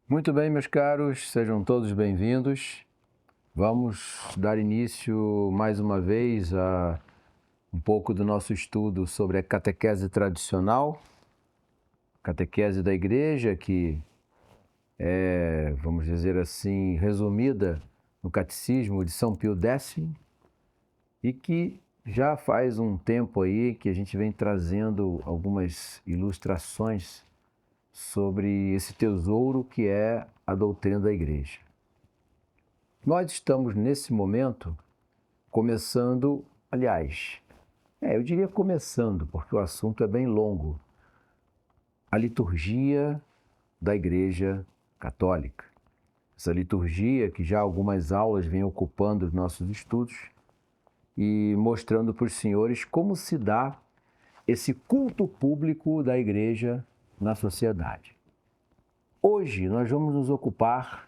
Muito bem, meus caros, sejam todos bem-vindos. Vamos dar início mais uma vez a um pouco do nosso estudo sobre a catequese tradicional, catequese da igreja, que é, vamos dizer assim, resumida no Catecismo de São Pio X e que já faz um tempo aí que a gente vem trazendo algumas ilustrações sobre esse tesouro que é a doutrina da igreja. Nós estamos nesse momento começando, aliás, eu diria começando, porque o assunto é bem longo, a liturgia da Igreja Católica. Essa liturgia que já algumas aulas vem ocupando os nossos estudos e mostrando para os senhores como se dá esse culto público da Igreja na sociedade. Hoje nós vamos nos ocupar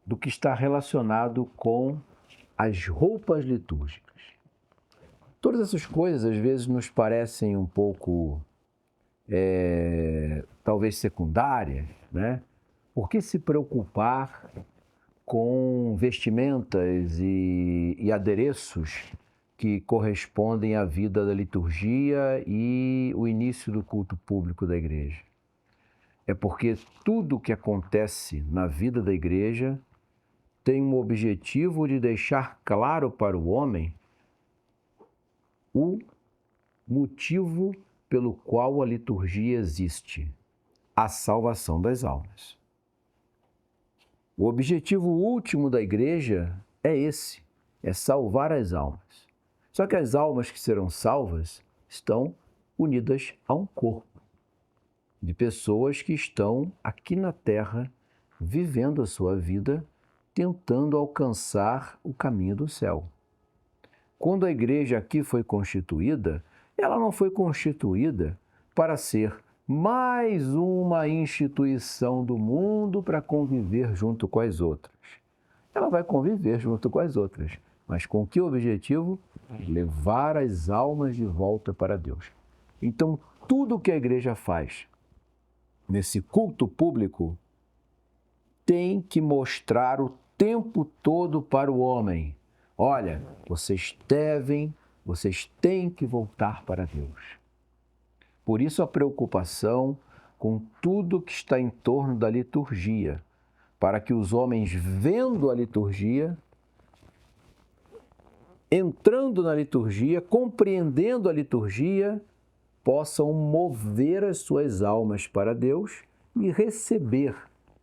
do que está relacionado com as roupas litúrgicas. Todas essas coisas às vezes nos parecem um pouco, talvez secundárias, né? Por que se preocupar com vestimentas e adereços que correspondem à vida da liturgia e o início do culto público da igreja? É porque tudo o que acontece na vida da igreja tem um objetivo de deixar claro para o homem o motivo pelo qual a liturgia existe: a salvação das almas. O objetivo último da igreja é esse, é salvar as almas. Só que as almas que serão salvas estão unidas a um corpo de pessoas que estão aqui na terra vivendo a sua vida, tentando alcançar o caminho do céu. Quando a igreja aqui foi constituída, ela não foi constituída para ser mais uma instituição do mundo para conviver junto com as outras. Ela vai conviver junto com as outras, mas com que objetivo? Levar as almas de volta para Deus. Então, tudo que a igreja faz nesse culto público tem que mostrar o tempo todo para o homem: olha, vocês têm que voltar para Deus. Por isso a preocupação com tudo que está em torno da liturgia, para que os homens, vendo a liturgia, entrando na liturgia, compreendendo a liturgia, possam mover as suas almas para Deus e receber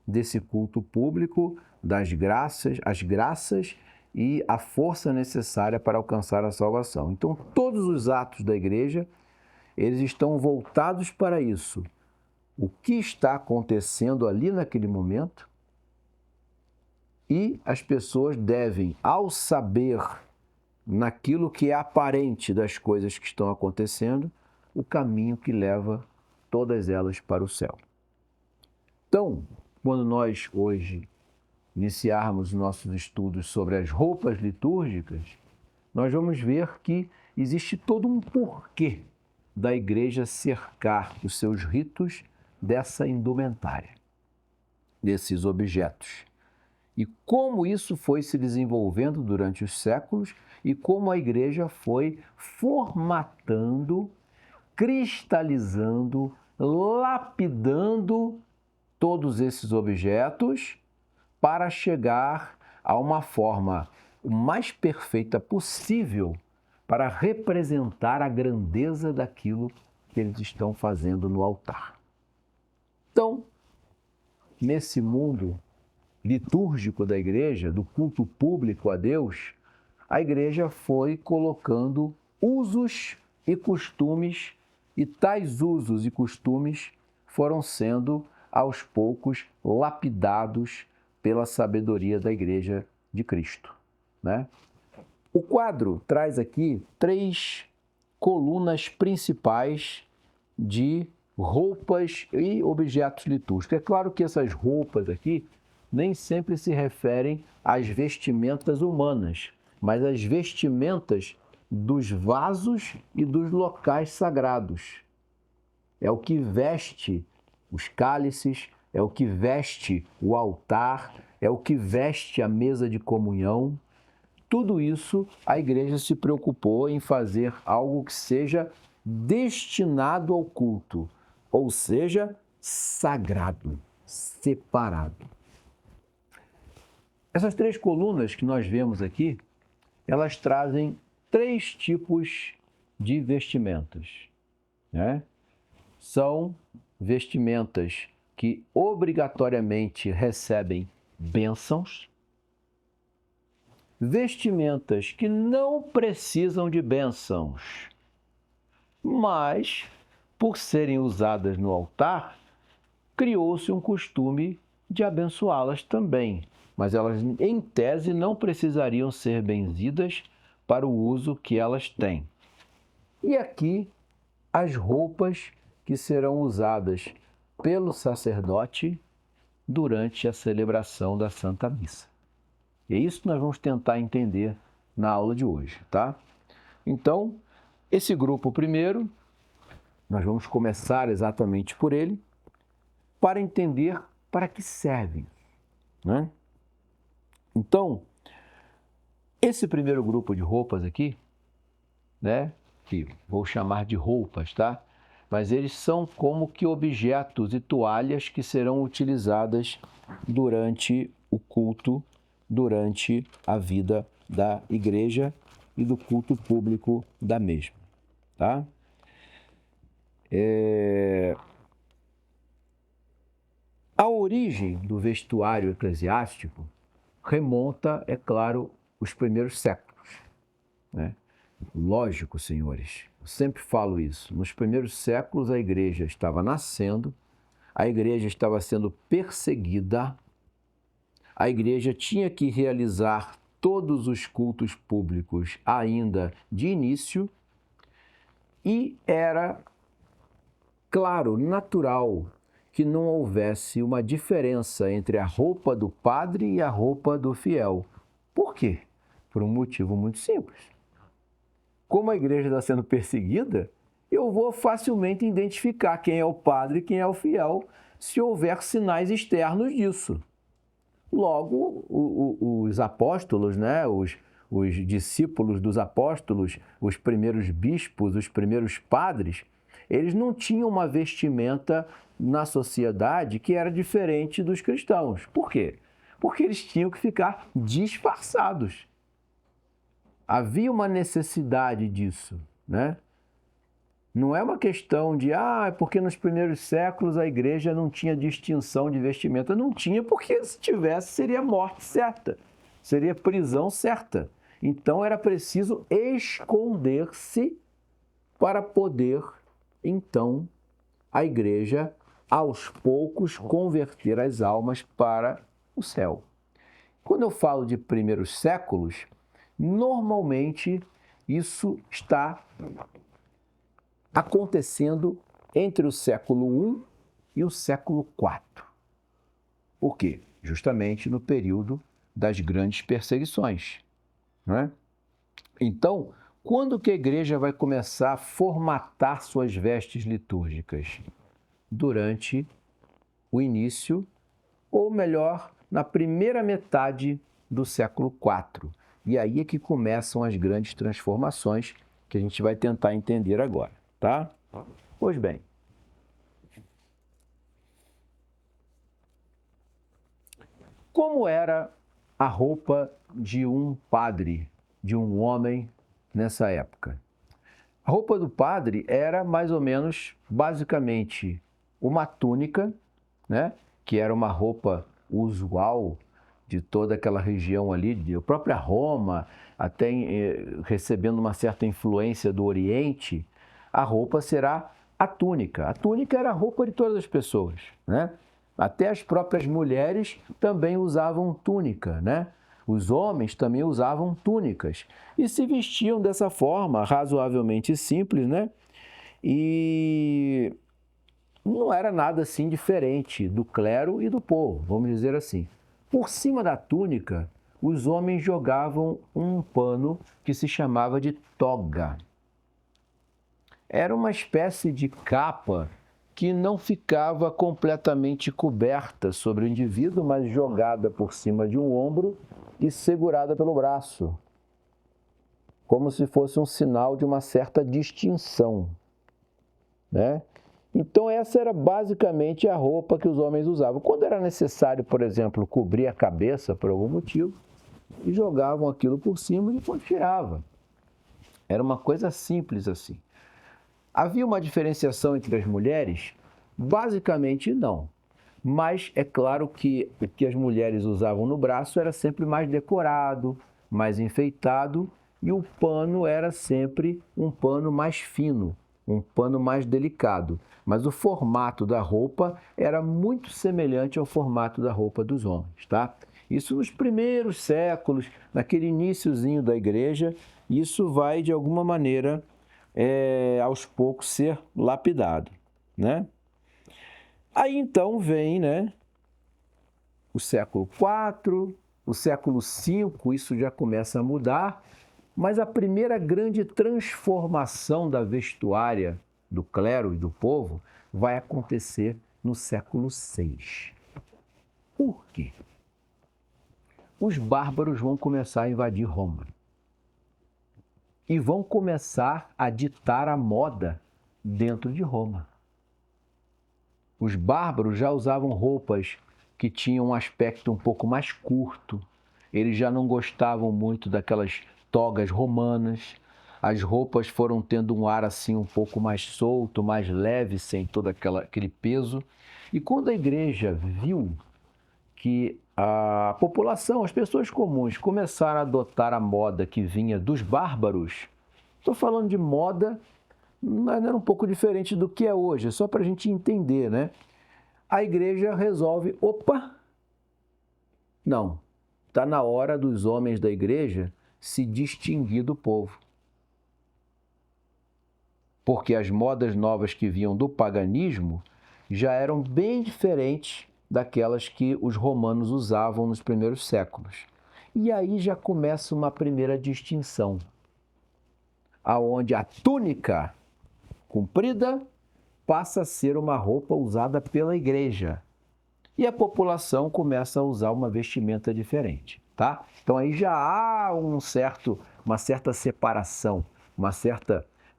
desse culto público as graças e a força necessária para alcançar a salvação. Então, todos os atos da igreja, eles estão voltados para isso. O que está acontecendo ali naquele momento, e as pessoas devem, ao saber naquilo que é aparente das coisas que estão acontecendo, o caminho que leva todas elas para o céu. Então, quando nós hoje iniciarmos nossos estudos sobre as roupas litúrgicas, nós vamos ver que existe todo um porquê da igreja cercar os seus ritos dessa indumentária, desses objetos. E como isso foi se desenvolvendo durante os séculos e como a igreja foi formatando, cristalizando, lapidando todos esses objetos para chegar a uma forma o mais perfeita possível para representar a grandeza daquilo que eles estão fazendo no altar. Então, nesse mundo litúrgico da igreja, do culto público a Deus, a igreja foi colocando usos e costumes, e tais usos e costumes foram sendo, aos poucos, lapidados pela sabedoria da Igreja de Cristo, né? O quadro traz aqui 3 colunas principais de roupas e objetos litúrgicos. É claro que essas roupas aqui nem sempre se referem às vestimentas humanas, mas às vestimentas dos vasos e dos locais sagrados. É o que veste os cálices, é o que veste o altar, é o que veste a mesa de comunhão. Tudo isso a igreja se preocupou em fazer algo que seja destinado ao culto, ou seja, sagrado, separado. Essas 3 colunas que nós vemos aqui, elas trazem 3 tipos de vestimentas, né? São vestimentas que obrigatoriamente recebem bênçãos, vestimentas que não precisam de bênçãos, mas, por serem usadas no altar, criou-se um costume de abençoá-las também, mas elas, em tese, não precisariam ser benzidas para o uso que elas têm. E aqui, as roupas que serão usadas pelo sacerdote durante a celebração da Santa Missa. E é isso que nós vamos tentar entender na aula de hoje, tá? Então, esse grupo primeiro, nós vamos começar exatamente por ele, para entender para que servem, né? Então, esse primeiro grupo de roupas aqui, né, que vou chamar de roupas, tá? Mas eles são como que objetos e toalhas que serão utilizadas durante o culto, durante a vida da igreja e do culto público da mesma, tá? A origem do vestuário eclesiástico remonta, é claro, os primeiros séculos, né? Lógico, senhores, eu sempre falo isso. Nos primeiros séculos a igreja estava nascendo, a igreja estava sendo perseguida, a igreja tinha que realizar todos os cultos públicos ainda de início e era, claro, natural que não houvesse uma diferença entre a roupa do padre e a roupa do fiel. Por quê? Por um motivo muito simples. Como a igreja está sendo perseguida, eu vou facilmente identificar quem é o padre e quem é o fiel se houver sinais externos disso. Logo, os apóstolos, né, os discípulos dos apóstolos, os primeiros bispos, os primeiros padres, eles não tinham uma vestimenta na sociedade que era diferente dos cristãos. Por quê? Porque eles tinham que ficar disfarçados. Havia uma necessidade disso, né? Não é uma questão de, porque nos primeiros séculos a igreja não tinha distinção de vestimenta. Não tinha, porque se tivesse, seria morte certa, seria prisão certa. Então era preciso esconder-se para poder, então, a igreja, aos poucos, converter as almas para o céu. Quando eu falo de primeiros séculos, normalmente isso está acontecendo entre o século I e o século IV. Por quê? Justamente no período das grandes perseguições, não é? Então, quando que a igreja vai começar a formatar suas vestes litúrgicas? Durante o início, ou melhor, na primeira metade do século IV. E aí é que começam as grandes transformações que a gente vai tentar entender agora, tá? Pois bem, como era a roupa de um padre, de um homem nessa época? A roupa do padre era mais ou menos, basicamente, uma túnica, né? Que era uma roupa usual de toda aquela região ali, de própria Roma, até recebendo uma certa influência do Oriente, a roupa será a túnica. A túnica era a roupa de todas as pessoas, né? Até as próprias mulheres também usavam túnica, né? Os homens também usavam túnicas e se vestiam dessa forma, razoavelmente simples, né? E não era nada assim diferente do clero e do povo, vamos dizer assim. Por cima da túnica, os homens jogavam um pano que se chamava de toga. Era uma espécie de capa que não ficava completamente coberta sobre o indivíduo, mas jogada por cima de um ombro e segurada pelo braço, como se fosse um sinal de uma certa distinção, né? Então essa era basicamente a roupa que os homens usavam. Quando era necessário, por exemplo, cobrir a cabeça por algum motivo, e jogavam aquilo por cima e depois tirava. Era uma coisa simples assim. Havia uma diferenciação entre as mulheres? Basicamente não. Mas é claro que o que as mulheres usavam no braço era sempre mais decorado, mais enfeitado, e o pano era sempre um pano mais fino, um pano mais delicado. Mas o formato da roupa era muito semelhante ao formato da roupa dos homens, tá? Isso nos primeiros séculos, naquele iniciozinho da igreja, isso vai de alguma maneira, aos poucos, ser lapidado, né? Aí então vem, né, o século IV, o século V, isso já começa a mudar, mas a primeira grande transformação da vestuária do clero e do povo vai acontecer no século VI. Por quê? Os bárbaros vão começar a invadir Roma e vão começar a ditar a moda dentro de Roma. Os bárbaros já usavam roupas que tinham um aspecto um pouco mais curto. Eles já não gostavam muito daquelas togas romanas. As roupas foram tendo um ar assim um pouco mais solto, mais leve, sem todo aquele peso. E quando a igreja viu que a população, as pessoas comuns, começaram a adotar a moda que vinha dos bárbaros, estou falando de moda, mas era um pouco diferente do que é hoje, só para a gente entender, né? A igreja resolve, opa, não, está na hora dos homens da igreja se distinguir do povo. Porque as modas novas que vinham do paganismo já eram bem diferentes daquelas que os romanos usavam nos primeiros séculos. E aí já começa uma primeira distinção, aonde a túnica comprida passa a ser uma roupa usada pela igreja. E a população começa a usar uma vestimenta diferente, tá? Então aí já há uma certa separação,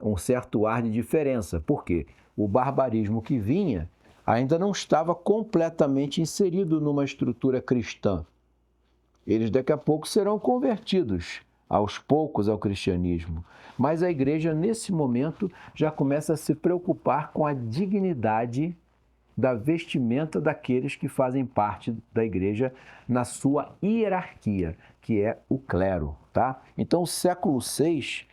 um certo ar de diferença. Por quê? O barbarismo que vinha ainda não estava completamente inserido numa estrutura cristã. Eles daqui a pouco serão convertidos aos poucos ao cristianismo. Mas a igreja, nesse momento, já começa a se preocupar com a dignidade da vestimenta daqueles que fazem parte da igreja na sua hierarquia, que é o clero, tá? Então, o século VI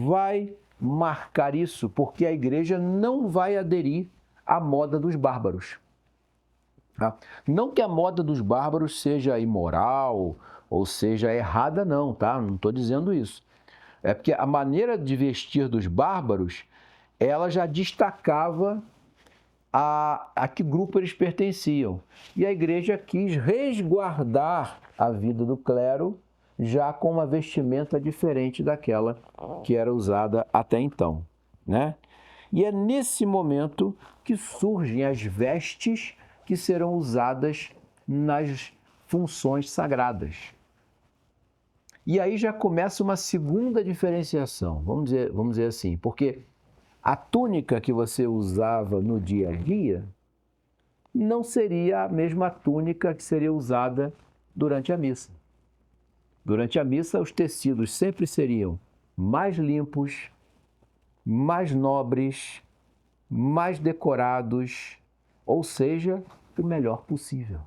vai marcar isso, porque a igreja não vai aderir à moda dos bárbaros. Tá? Não que a moda dos bárbaros seja imoral ou seja errada, não, tá? Não estou dizendo isso. É porque a maneira de vestir dos bárbaros, ela já destacava a que grupo eles pertenciam. E a igreja quis resguardar a vida do clero já com uma vestimenta diferente daquela que era usada até então, né? E é nesse momento que surgem as vestes que serão usadas nas funções sagradas. E aí já começa uma segunda diferenciação, vamos dizer assim, porque a túnica que você usava no dia a dia não seria a mesma túnica que seria usada durante a missa. Durante a missa, os tecidos sempre seriam mais limpos, mais nobres, mais decorados, ou seja, o melhor possível.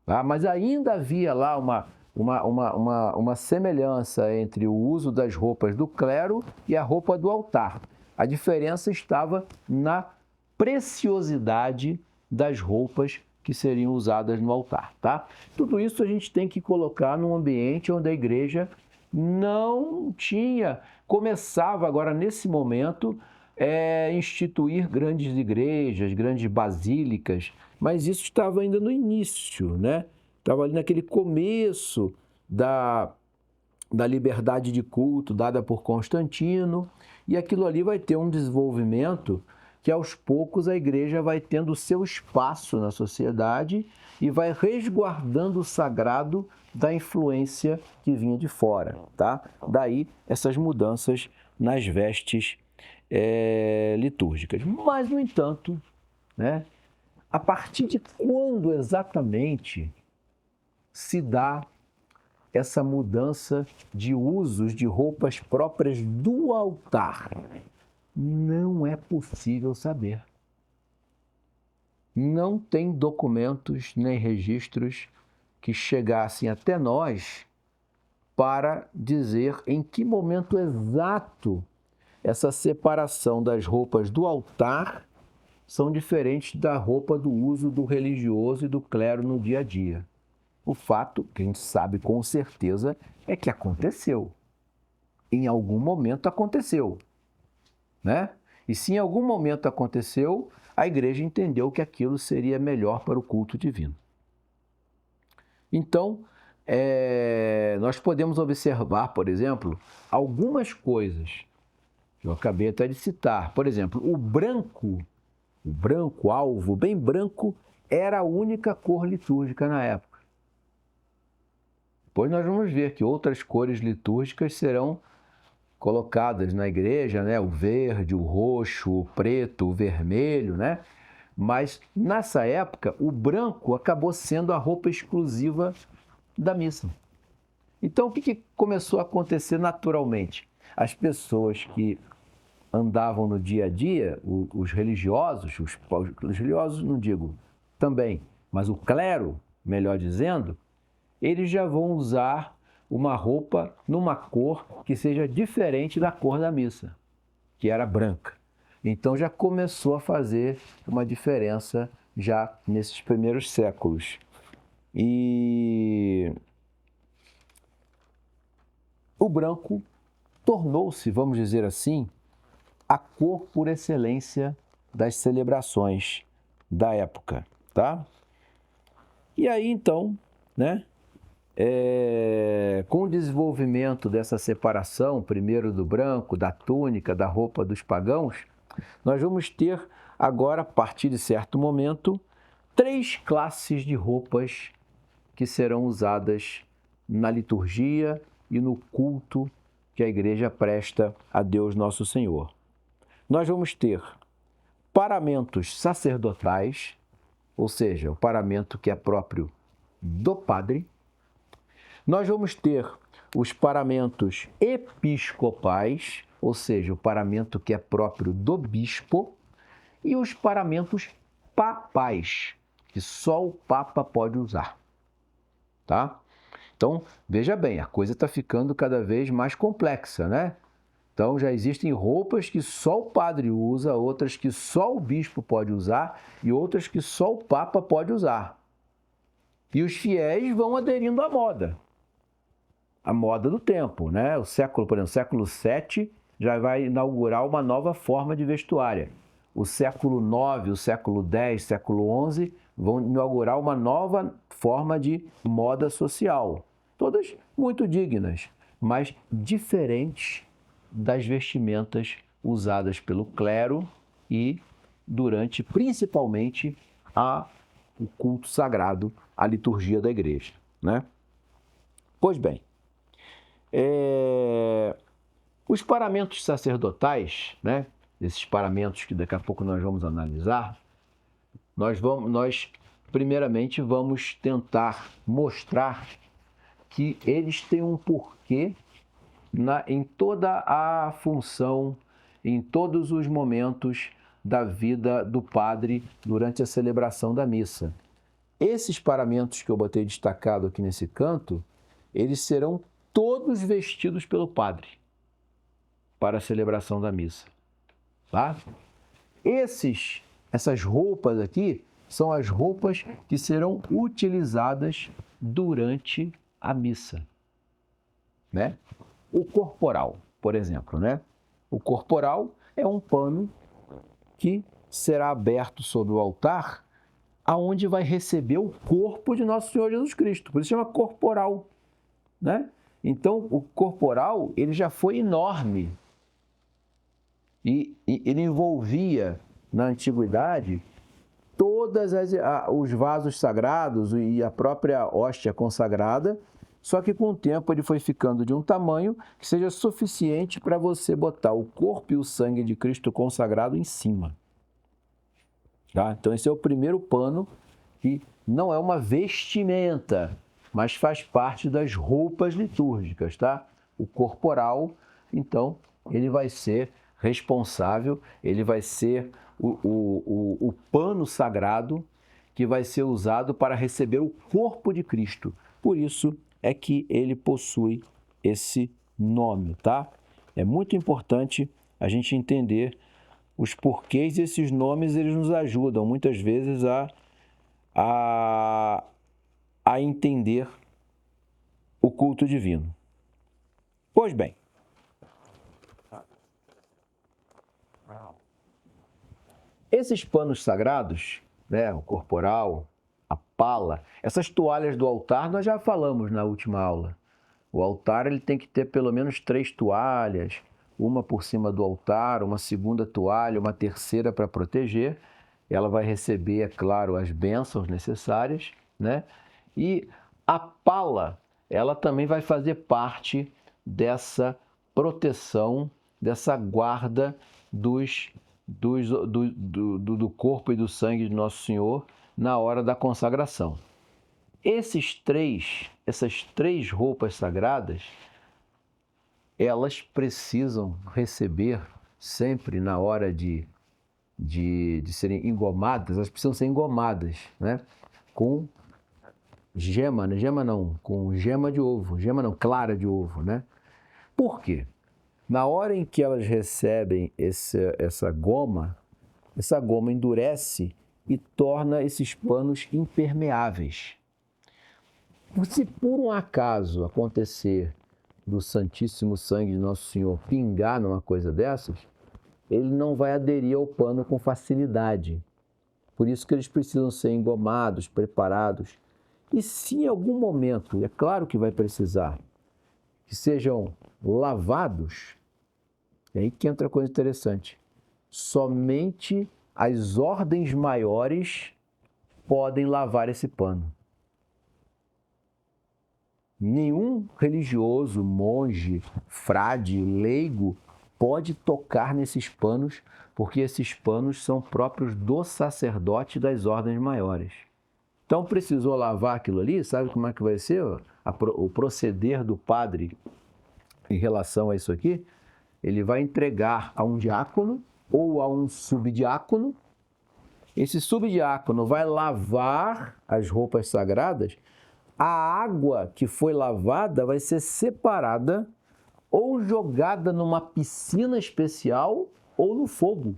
Tá? Mas ainda havia lá uma semelhança entre o uso das roupas do clero e a roupa do altar. A diferença estava na preciosidade das roupas que seriam usadas no altar, tá? Tudo isso a gente tem que colocar num ambiente onde a igreja não começava agora nesse momento instituir grandes igrejas, grandes basílicas, mas isso estava ainda no início, né? Estava ali naquele começo da liberdade de culto dada por Constantino, e aquilo ali vai ter um desenvolvimento que aos poucos a igreja vai tendo o seu espaço na sociedade e vai resguardando o sagrado da influência que vinha de fora, tá? Daí essas mudanças nas vestes litúrgicas. Mas, no entanto, né, a partir de quando exatamente se dá essa mudança de usos de roupas próprias do altar? Não é possível saber. Não tem documentos nem registros que chegassem até nós para dizer em que momento exato essa separação das roupas do altar são diferentes da roupa do uso do religioso e do clero no dia a dia. O fato, que a gente sabe com certeza, é que aconteceu. Em algum momento aconteceu, né? E se em algum momento aconteceu, a igreja entendeu que aquilo seria melhor para o culto divino. Então, nós podemos observar, por exemplo, algumas coisas que eu acabei até de citar. Por exemplo, o branco alvo, bem branco, era a única cor litúrgica na época. Depois nós vamos ver que outras cores litúrgicas serão colocadas na igreja, né? O verde, o roxo, o preto, o vermelho, né? Mas nessa época, o branco acabou sendo a roupa exclusiva da missa. Então, o que começou a acontecer naturalmente? As pessoas que andavam no dia a dia, os religiosos, os religiosos não digo também, mas o clero, melhor dizendo, eles já vão usar uma roupa numa cor que seja diferente da cor da missa, que era branca. Então já começou a fazer uma diferença já nesses primeiros séculos. E o branco tornou-se, vamos dizer assim, a cor por excelência das celebrações da época, tá? E aí então, né? Com o desenvolvimento dessa separação, primeiro do branco, da túnica, da roupa dos pagãos, nós vamos ter agora, a partir de certo momento, 3 classes de roupas que serão usadas na liturgia e no culto que a igreja presta a Deus Nosso Senhor. Nós vamos ter paramentos sacerdotais, ou seja, o paramento que é próprio do padre. Nós vamos ter os paramentos episcopais, ou seja, o paramento que é próprio do bispo, e os paramentos papais, que só o Papa pode usar, tá? Então, veja bem, a coisa está ficando cada vez mais complexa, né? Então, já existem roupas que só o padre usa, outras que só o bispo pode usar e outras que só o Papa pode usar. E os fiéis vão aderindo à moda. A moda do tempo, né? O século, por exemplo, século VII já vai inaugurar uma nova forma de vestuária. O século IX, o século X, século XI vão inaugurar uma nova forma de moda social. Todas muito dignas, mas diferentes das vestimentas usadas pelo clero e durante, principalmente, o culto sagrado, a liturgia da igreja, né? Pois bem, os paramentos sacerdotais, né? Esses paramentos que daqui a pouco nós vamos analisar, nós primeiramente vamos tentar mostrar que eles têm um porquê em toda a função, em todos os momentos da vida do padre durante a celebração da missa. Esses paramentos que eu botei destacado aqui nesse canto, eles serão todos vestidos pelo padre para a celebração da missa, tá? Essas roupas aqui são as roupas que serão utilizadas durante a missa, né? O corporal, por exemplo, né? O corporal é um pano que será aberto sobre o altar, aonde vai receber o corpo de Nosso Senhor Jesus Cristo. Por isso chama corporal, né? Então, o corporal, ele já foi enorme e ele envolvia na antiguidade, todos os vasos sagrados e a própria hóstia consagrada, só que com o tempo ele foi ficando de um tamanho que seja suficiente para você botar o corpo e o sangue de Cristo consagrado em cima. Tá? Então esse é o primeiro pano, que não é uma vestimenta, mas faz parte das roupas litúrgicas, tá? O corporal, então, ele vai ser responsável, ele vai ser o pano sagrado que vai ser usado para receber o corpo de Cristo. Por isso é que ele possui esse nome, tá? É muito importante a gente entender os porquês, e esses nomes eles nos ajudam muitas vezes a entender o culto divino. Pois bem, esses panos sagrados, né, o corporal, a pala, essas toalhas do altar, nós já falamos na última aula. O altar ele tem que ter pelo menos 3 toalhas, uma por cima do altar, uma segunda toalha, uma terceira para proteger. Ela vai receber, é claro, as bênçãos necessárias, né? E a pala, ela também vai fazer parte dessa proteção, dessa guarda do corpo e do sangue de Nosso Senhor na hora da consagração. Essas três roupas sagradas, elas precisam receber sempre na hora de serem engomadas, elas precisam ser engomadas, né? Com gema, com gema de ovo, clara de ovo, né? Por quê? Na hora em que elas recebem essa goma endurece e torna esses panos impermeáveis. Se por um acaso acontecer do Santíssimo Sangue de Nosso Senhor pingar numa coisa dessas, ele não vai aderir ao pano com facilidade. Por isso que eles precisam ser engomados, preparados. E se em algum momento, é claro que vai precisar, que sejam lavados, é aí que entra a coisa interessante. Somente as ordens maiores podem lavar esse pano. Nenhum religioso, monge, frade, leigo pode tocar nesses panos, porque esses panos são próprios do sacerdote das ordens maiores. Então precisou lavar aquilo ali, sabe como é que vai ser o proceder do padre em relação a isso aqui? Ele vai entregar a um diácono ou a um subdiácono. Esse subdiácono vai lavar as roupas sagradas. A água que foi lavada vai ser separada ou jogada numa piscina especial ou no fogo.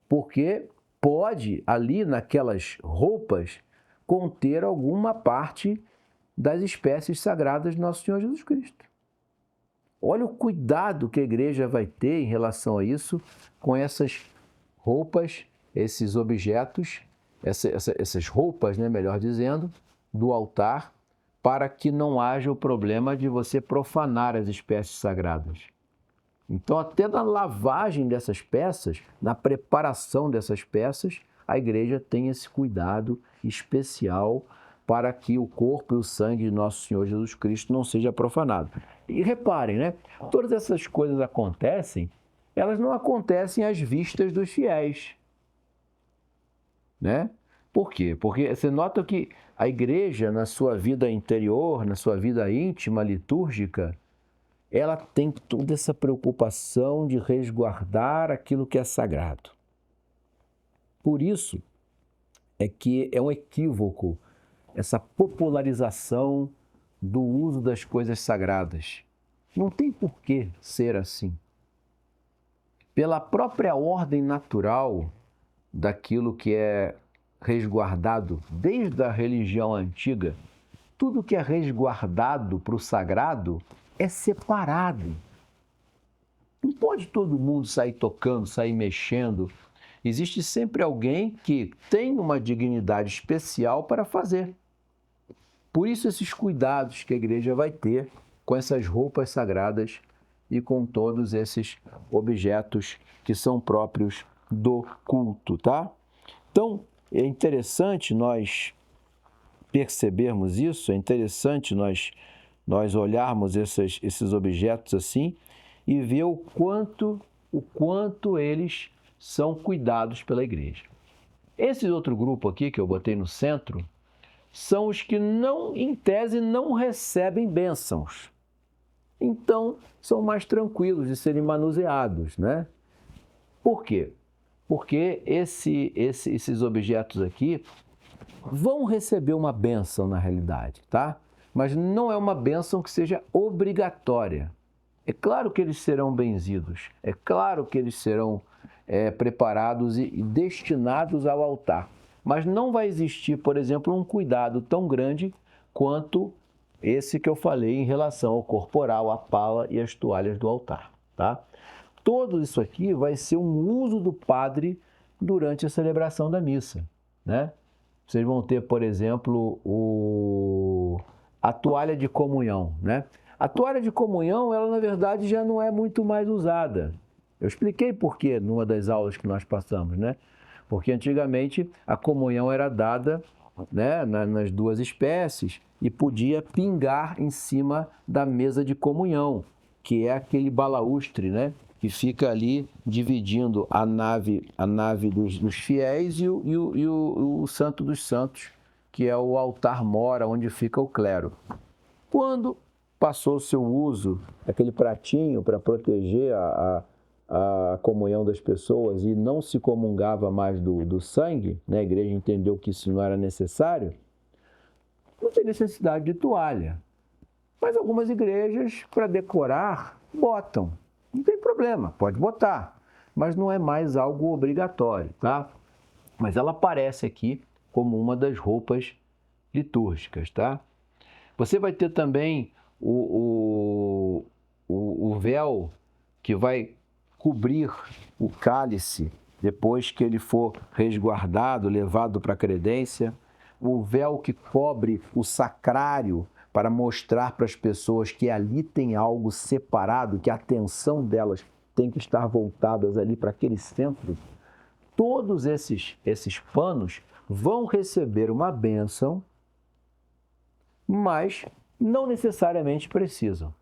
Porque pode, ali naquelas roupas, conter alguma parte das espécies sagradas de Nosso Senhor Jesus Cristo. Olha o cuidado que a igreja vai ter em relação a isso, com essas roupas, esses objetos, essas roupas, né, melhor dizendo, do altar, para que não haja o problema de você profanar as espécies sagradas. Então, até na lavagem dessas peças, na preparação dessas peças, a igreja tem esse cuidado especial para que o corpo e o sangue de Nosso Senhor Jesus Cristo não seja profanado. E reparem, né? Todas essas coisas acontecem, elas não acontecem às vistas dos fiéis, né? Por quê? Porque você nota que a igreja, na sua vida interior, na sua vida íntima, litúrgica, ela tem toda essa preocupação de resguardar aquilo que é sagrado. Por isso é que é um equívoco essa popularização do uso das coisas sagradas. Não tem por que ser assim. Pela própria ordem natural daquilo que é resguardado desde a religião antiga, tudo que é resguardado para o sagrado é separado. Não pode todo mundo sair tocando, sair mexendo. Existe sempre alguém que tem uma dignidade especial para fazer. Por isso esses cuidados que a igreja vai ter com essas roupas sagradas e com todos esses objetos que são próprios do culto, tá? Então, é interessante nós percebermos isso, é interessante nós olharmos esses objetos assim e ver o quanto eles são cuidados pela igreja. Esse outro grupo aqui, que eu botei no centro, são os que não, em tese, não recebem bênçãos. Então, são mais tranquilos de serem manuseados, né? Por quê? Porque esses objetos aqui vão receber uma bênção na realidade, tá? Mas não é uma bênção que seja obrigatória. É claro que eles serão benzidos, é claro que eles serão preparados e destinados ao altar. Mas não vai existir, por exemplo, um cuidado tão grande quanto esse que eu falei em relação ao corporal, a pala e as toalhas do altar, tá? Tudo isso aqui vai ser um uso do padre durante a celebração da missa, né? Vocês vão ter, por exemplo, a toalha de comunhão, né? A toalha de comunhão, ela na verdade já não é muito mais usada. Eu expliquei por quê numa das aulas que nós passamos, né? Porque antigamente a comunhão era dada, né, nas duas espécies e podia pingar em cima da mesa de comunhão, que é aquele balaústre, né, que fica ali dividindo a nave dos fiéis e o Santo dos Santos, que é o altar-mora onde fica o clero. Quando passou o seu uso, aquele pratinho para proteger a comunhão das pessoas e não se comungava mais do sangue, né? A igreja entendeu que isso não era necessário, não tem necessidade de toalha. Mas algumas igrejas, para decorar, botam. Não tem problema, pode botar, mas não é mais algo obrigatório, tá? Mas ela aparece aqui como uma das roupas litúrgicas, tá? Você vai ter também o véu que vai cobrir o cálice depois que ele for resguardado, levado para a credência, o véu que cobre o sacrário para mostrar para as pessoas que ali tem algo separado, que a atenção delas tem que estar voltadas ali para aquele centro. Todos esses panos vão receber uma bênção, mas não necessariamente precisam.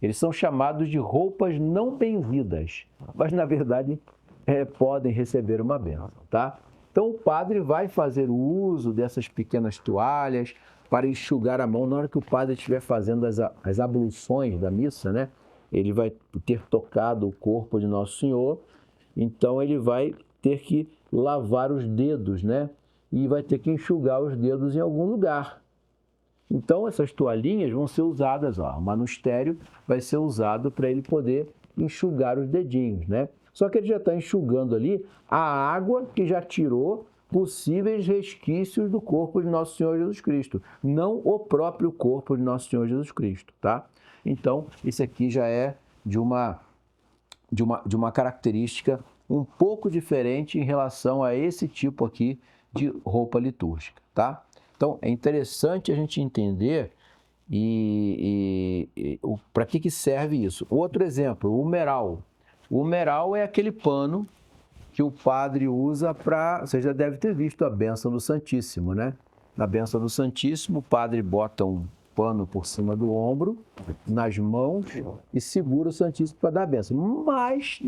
Eles são chamados de roupas não benzidas, mas na verdade podem receber uma bênção, tá? Então o padre vai fazer o uso dessas pequenas toalhas para enxugar a mão na hora que o padre estiver fazendo as abluções da missa, né? Ele vai ter tocado o corpo de Nosso Senhor, então ele vai ter que lavar os dedos, né? E vai ter que enxugar os dedos em algum lugar. Então, essas toalhinhas vão ser usadas, ó, o manustério vai ser usado para ele poder enxugar os dedinhos, né? Só que ele já está enxugando ali a água que já tirou possíveis resquícios do corpo de Nosso Senhor Jesus Cristo, não o próprio corpo de Nosso Senhor Jesus Cristo, tá? Então, isso aqui já é de uma característica um pouco diferente em relação a esse tipo aqui de roupa litúrgica, tá? Então, é interessante a gente entender para que serve isso. Outro exemplo, o humeral. O humeral é aquele pano que o padre usa para... Você já deve ter visto a bênção do Santíssimo, né? Na bênção do Santíssimo, o padre bota um pano por cima do ombro, nas mãos, e segura o Santíssimo para dar a bênção. Mas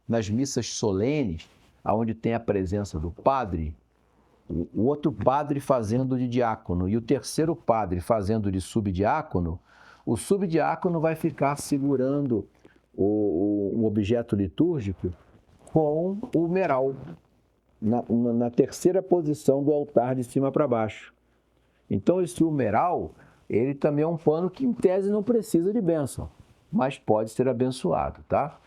nas missas solenes, onde tem a presença do padre, o outro padre fazendo de diácono e o terceiro padre fazendo de subdiácono, o subdiácono vai ficar segurando o objeto litúrgico com o humeral, na terceira posição do altar de cima para baixo. Então, esse humeral, ele também é um pano que, em tese, não precisa de bênção, mas pode ser abençoado, tá?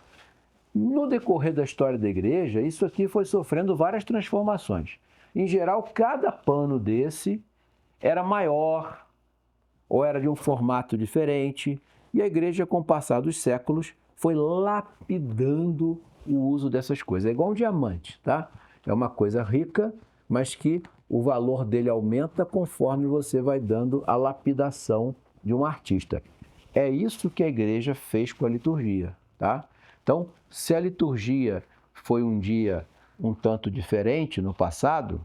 No decorrer da história da igreja, isso aqui foi sofrendo várias transformações. Em geral, cada pano desse era maior ou era de um formato diferente, e a igreja, com o passar dos séculos, foi lapidando o uso dessas coisas. É igual um diamante, tá? É uma coisa rica, mas que o valor dele aumenta conforme você vai dando a lapidação de um artista. É isso que a igreja fez com a liturgia, tá? Então, se a liturgia foi um dia um tanto diferente no passado,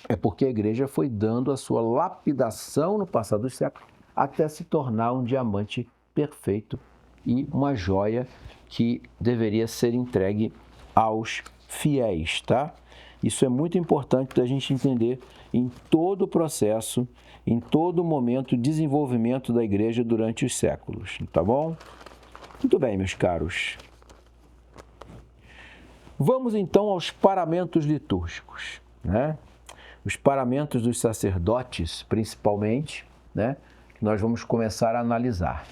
é porque a igreja foi dando a sua lapidação no passado dos séculos até se tornar um diamante perfeito e uma joia que deveria ser entregue aos fiéis, tá? Isso é muito importante da gente entender em todo o processo, em todo o momento de desenvolvimento da igreja durante os séculos, tá bom? Muito bem, meus caros. Vamos então aos paramentos litúrgicos, né? Os paramentos dos sacerdotes, principalmente, né? Que nós vamos começar a analisar.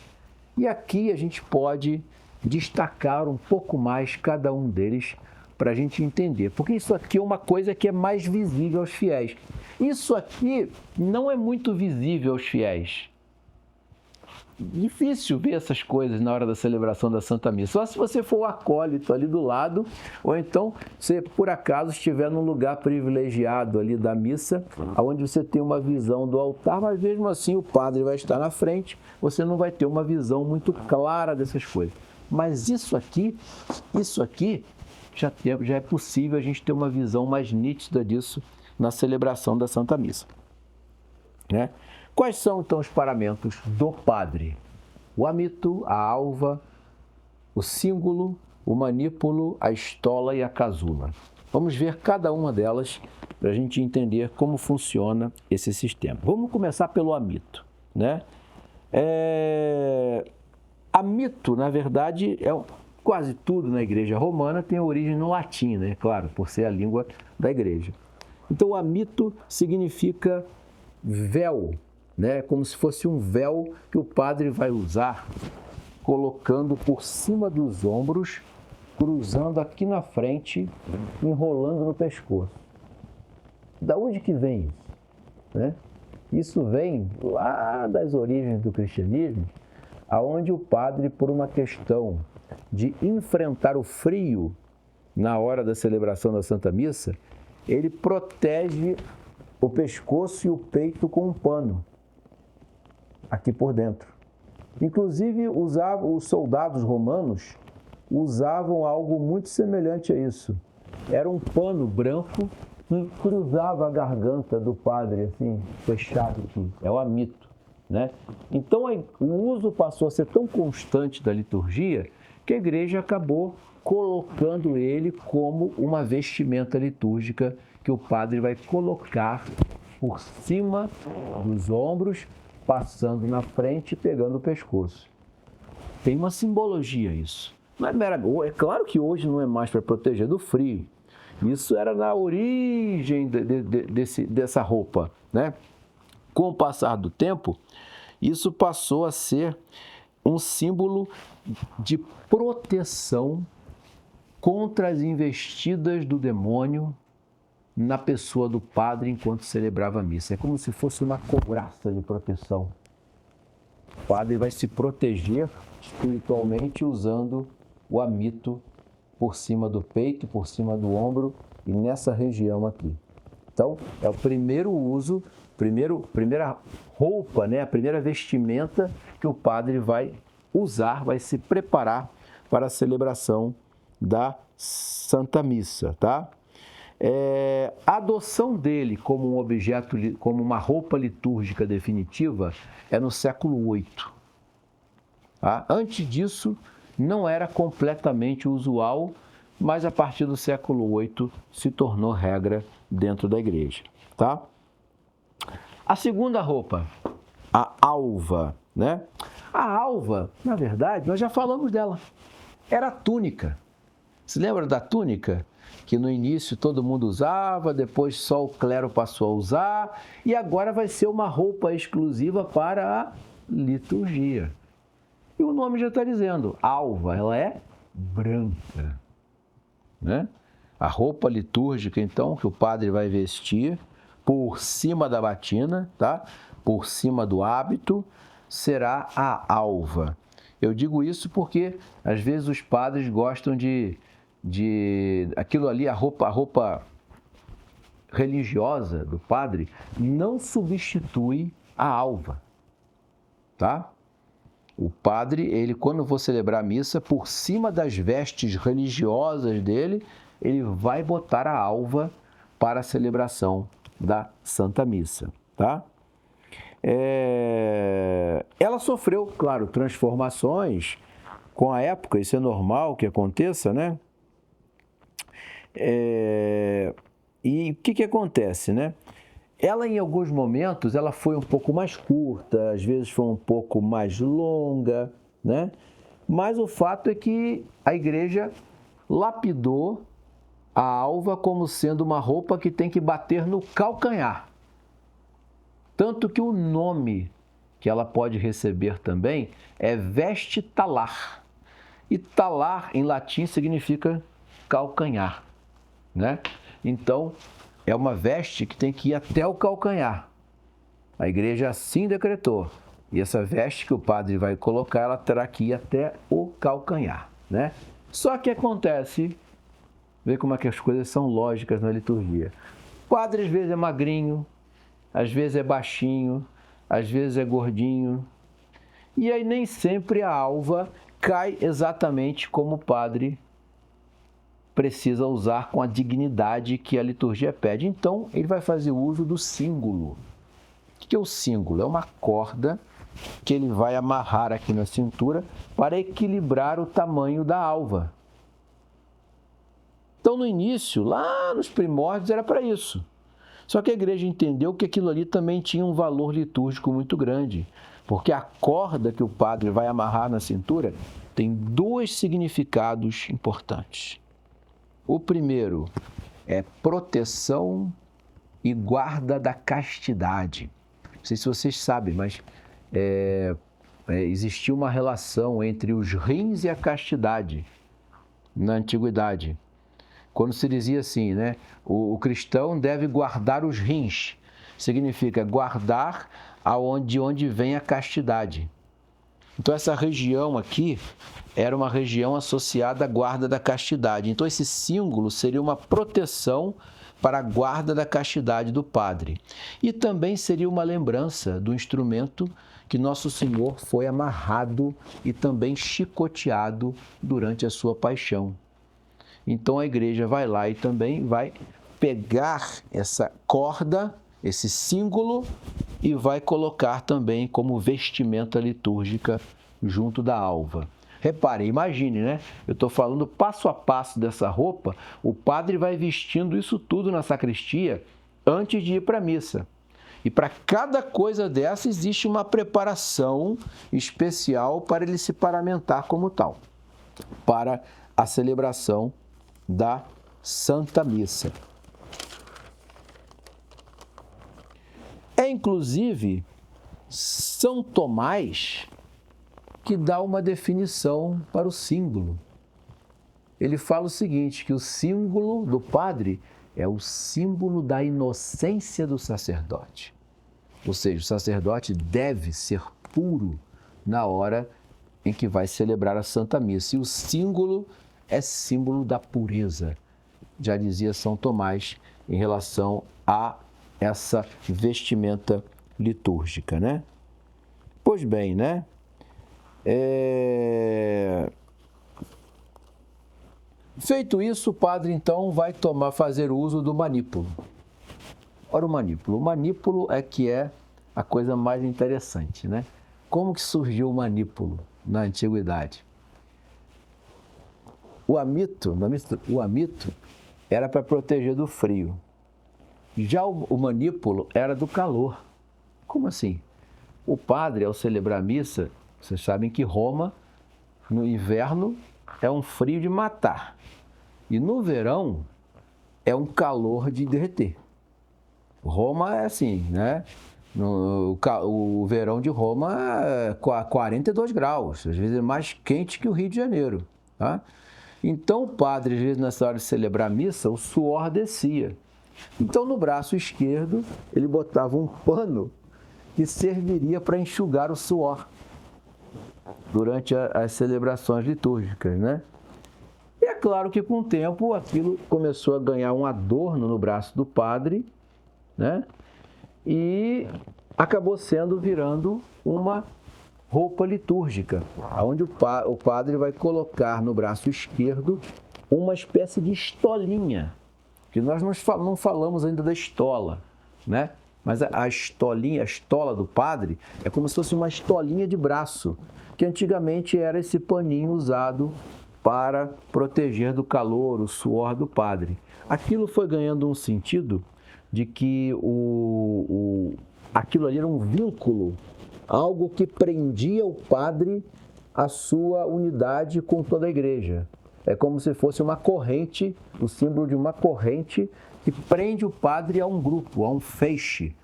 E aqui a gente pode destacar um pouco mais cada um deles para a gente entender, porque isso aqui é uma coisa que é mais visível aos fiéis. Isso aqui não é muito visível aos fiéis. Difícil ver essas coisas na hora da celebração da Santa Missa. Só se você for o acólito ali do lado, ou então você, por acaso, estiver num lugar privilegiado ali da missa, onde você tem uma visão do altar, mas mesmo assim o padre vai estar na frente, você não vai ter uma visão muito clara dessas coisas. Mas isso aqui já é possível a gente ter uma visão mais nítida disso na celebração da Santa Missa, né? Quais são, então, os paramentos do padre? O amito, a alva, o símbolo, o manípulo, a estola e a casula. Vamos ver cada uma delas para a gente entender como funciona esse sistema. Vamos começar pelo amito, né? Amito, na verdade, quase tudo na igreja romana tem origem no latim, né? Claro, por ser a língua da igreja. Então, o amito significa véu, né? Como se fosse um véu que o padre vai usar, colocando por cima dos ombros, cruzando aqui na frente, enrolando no pescoço. Da onde que vem isso, né? Isso vem lá das origens do cristianismo, aonde o padre, por uma questão de enfrentar o frio na hora da celebração da Santa Missa, ele protege o pescoço e o peito com um pano aqui por dentro. Inclusive, os soldados romanos usavam algo muito semelhante a isso. Era um pano branco que cruzava a garganta do padre, assim, fechado aqui. É o amito, né? Então, o uso passou a ser tão constante da liturgia que a igreja acabou colocando ele como uma vestimenta litúrgica que o padre vai colocar por cima dos ombros, passando na frente e pegando o pescoço. Tem uma simbologia isso. Não é mera... É claro que hoje não é mais para proteger do frio. Isso era na origem dessa roupa, né? Com o passar do tempo, isso passou a ser um símbolo de proteção contra as investidas do demônio na pessoa do padre enquanto celebrava a missa. É como se fosse uma couraça de proteção. O padre vai se proteger espiritualmente usando o amito por cima do peito, por cima do ombro e nessa região aqui. Então, é o primeiro uso, primeira roupa, né? A primeira vestimenta que o padre vai usar, vai se preparar para a celebração da Santa Missa, tá? A adoção dele como um objeto, como uma roupa litúrgica definitiva, é no século VIII. Tá? Antes disso, não era completamente usual, mas a partir do século VIII se tornou regra dentro da igreja. Tá? A segunda roupa, a alva, né? A alva, na verdade, nós já falamos dela. Era a túnica. Se lembra da túnica? Que no início todo mundo usava, depois só o clero passou a usar, e agora vai ser uma roupa exclusiva para a liturgia. E o nome já está dizendo, alva, ela é branca, né? A roupa litúrgica, então, que o padre vai vestir por cima da batina, tá? Por cima do hábito, será a alva. Eu digo isso porque, às vezes, os padres gostam de aquilo ali, a roupa religiosa do padre não substitui a alva, tá? O padre, ele quando for celebrar a missa, por cima das vestes religiosas dele, ele vai botar a alva para a celebração da Santa Missa, tá? Ela sofreu, claro, transformações com a época, isso é normal que aconteça, né? E o que acontece, né? Ela, em alguns momentos, ela foi um pouco mais curta, às vezes foi um pouco mais longa, né? Mas o fato é que a igreja lapidou a alva como sendo uma roupa que tem que bater no calcanhar. Tanto que o nome que ela pode receber também é veste talar. E talar, em latim, significa calcanhar, né? Então, é uma veste que tem que ir até o calcanhar. A igreja assim decretou. E essa veste que o padre vai colocar, ela terá que ir até o calcanhar, né? Só que acontece, vê como é que as coisas são lógicas na liturgia. O padre às vezes é magrinho, às vezes é baixinho, às vezes é gordinho. E aí nem sempre a alva cai exatamente como o padre precisa usar com a dignidade que a liturgia pede. Então, ele vai fazer uso do símbolo. O que é o símbolo? É uma corda que ele vai amarrar aqui na cintura para equilibrar o tamanho da alva. Então, no início, lá nos primórdios, era para isso. Só que a igreja entendeu que aquilo ali também tinha um valor litúrgico muito grande, porque a corda que o padre vai amarrar na cintura tem dois significados importantes. O primeiro é proteção e guarda da castidade. Não sei se vocês sabem, mas existia uma relação entre os rins e a castidade na antiguidade. Quando se dizia assim, né? O cristão deve guardar os rins. Significa guardar de onde vem a castidade. Então, essa região aqui era uma região associada à guarda da castidade. Então, esse símbolo seria uma proteção para a guarda da castidade do padre. E também seria uma lembrança do instrumento que Nosso Senhor foi amarrado e também chicoteado durante a sua paixão. Então, a igreja vai lá e também vai pegar essa corda, esse símbolo, e vai colocar também como vestimenta litúrgica junto da alva. Reparem, imagine, né? Eu estou falando passo a passo dessa roupa, o padre vai vestindo isso tudo na sacristia antes de ir para a missa. E para cada coisa dessa existe uma preparação especial para ele se paramentar como tal, para a celebração da Santa Missa. Inclusive, São Tomás que dá uma definição para o símbolo. Ele fala o seguinte, que o símbolo do padre é o símbolo da inocência do sacerdote. Ou seja, o sacerdote deve ser puro na hora em que vai celebrar a Santa Missa. E o símbolo é símbolo da pureza, já dizia São Tomás em relação a essa vestimenta litúrgica, né? Pois bem, né? Feito isso, o padre então vai fazer uso do manípulo. Ora, o manípulo é que é a coisa mais interessante, né? Como que surgiu o manípulo na antiguidade? O amito era para proteger do frio. Já o manípulo era do calor. Como assim? O padre, ao celebrar a missa, vocês sabem que Roma, no inverno, é um frio de matar. E no verão, é um calor de derreter. Roma é assim, né? O verão de Roma é 42 graus, às vezes é mais quente que o Rio de Janeiro. Tá? Então, o padre, às vezes, nessa hora de celebrar a missa, o suor descia. Então, no braço esquerdo, ele botava um pano que serviria para enxugar o suor durante as celebrações litúrgicas, né? E é claro que, com o tempo, aquilo começou a ganhar um adorno no braço do padre, né? E acabou virando uma roupa litúrgica, onde o padre vai colocar no braço esquerdo uma espécie de estolinha, que nós não falamos ainda da estola, né? Mas a estolinha, a estola do padre, é como se fosse uma estolinha de braço, que antigamente era esse paninho usado para proteger do calor, o suor do padre. Aquilo foi ganhando um sentido de que aquilo ali era um vínculo, algo que prendia o padre à sua unidade com toda a igreja. É como se fosse uma corrente, o símbolo de uma corrente que prende o padre a um grupo, a um feixe,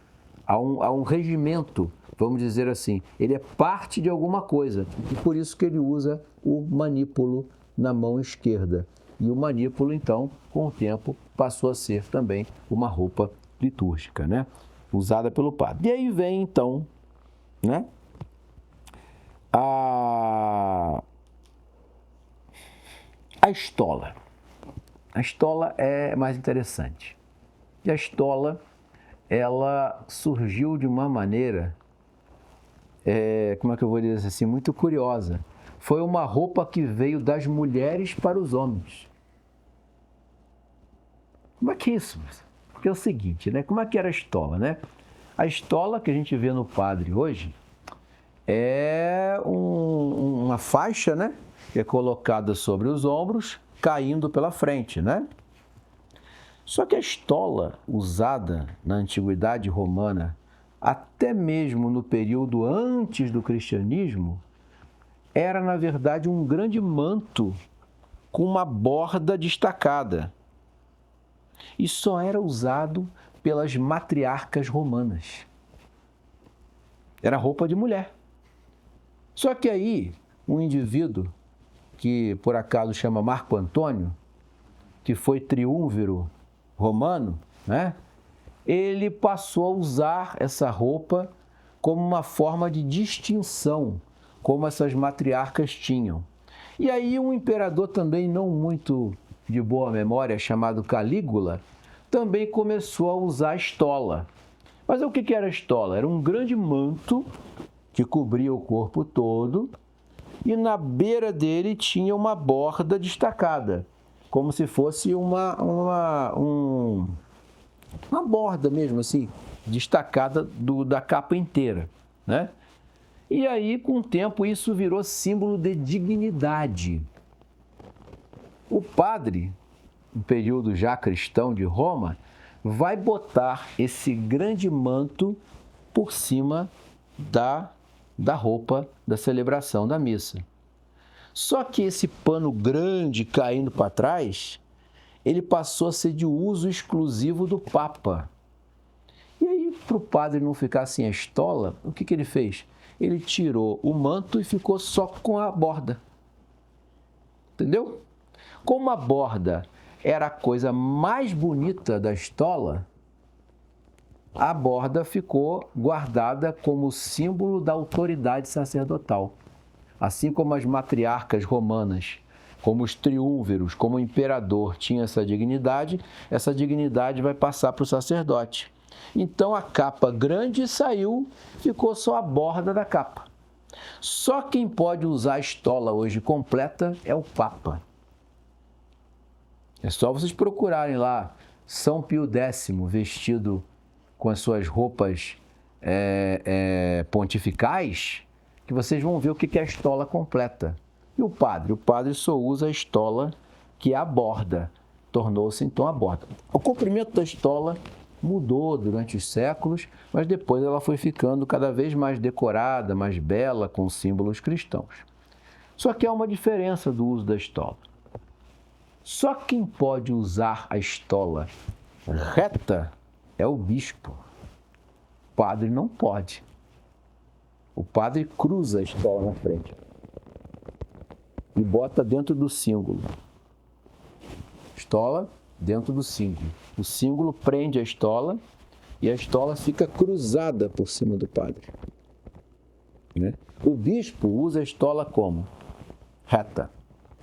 a um regimento, vamos dizer assim. Ele é parte de alguma coisa e por isso que ele usa o manípulo na mão esquerda. E o manípulo, então, com o tempo, passou a ser também uma roupa litúrgica, né? Usada pelo padre. E aí vem, então, né? A estola. A estola é mais interessante. E a estola, ela surgiu de uma maneira, como é que eu vou dizer assim, muito curiosa. Foi uma roupa que veio das mulheres para os homens. Como é que é isso? Porque é o seguinte, né? Como é que era a estola, né? A estola que a gente vê no padre hoje é uma faixa, né? Que é colocada sobre os ombros, caindo pela frente, né? Só que a estola usada na antiguidade romana, até mesmo no período antes do cristianismo, era, na verdade, um grande manto com uma borda destacada. E só era usado pelas matriarcas romanas. Era roupa de mulher. Só que aí, um indivíduo que por acaso chama Marco Antônio, que foi triúnviro romano, né? Ele passou a usar essa roupa como uma forma de distinção, como essas matriarcas tinham. E aí um imperador também não muito de boa memória, chamado Calígula, também começou a usar a estola. Mas o que era a estola? Era um grande manto que cobria o corpo todo e na beira dele tinha uma borda destacada, como se fosse uma borda mesmo, assim, destacada da capa inteira, né? E aí, com o tempo, isso virou símbolo de dignidade. O padre, no período já cristão de Roma, vai botar esse grande manto por cima da roupa da celebração da missa. Só que esse pano grande caindo para trás, ele passou a ser de uso exclusivo do Papa. E aí, para o padre não ficar sem a estola, o que ele fez? Ele tirou o manto e ficou só com a borda. Entendeu? Como a borda era a coisa mais bonita da estola, a borda ficou guardada como símbolo da autoridade sacerdotal. Assim como as matriarcas romanas, como os triúnviros, como o imperador tinha essa dignidade vai passar para o sacerdote. Então a capa grande saiu, ficou só a borda da capa. Só quem pode usar a estola hoje completa é o Papa. É só vocês procurarem lá São Pio X vestido com as suas roupas pontificais, que vocês vão ver o que é a estola completa. E o padre? O padre só usa a estola, que é a borda. Tornou-se então a borda. O comprimento da estola mudou durante os séculos, mas depois ela foi ficando cada vez mais decorada, mais bela, com símbolos cristãos. Só que há uma diferença do uso da estola. Só quem pode usar a estola reta é o bispo. O padre não pode. O padre cruza a estola na frente e bota dentro do símbolo. Estola dentro do símbolo. O símbolo prende a estola e a estola fica cruzada por cima do padre. Né? O bispo usa a estola como? Reta,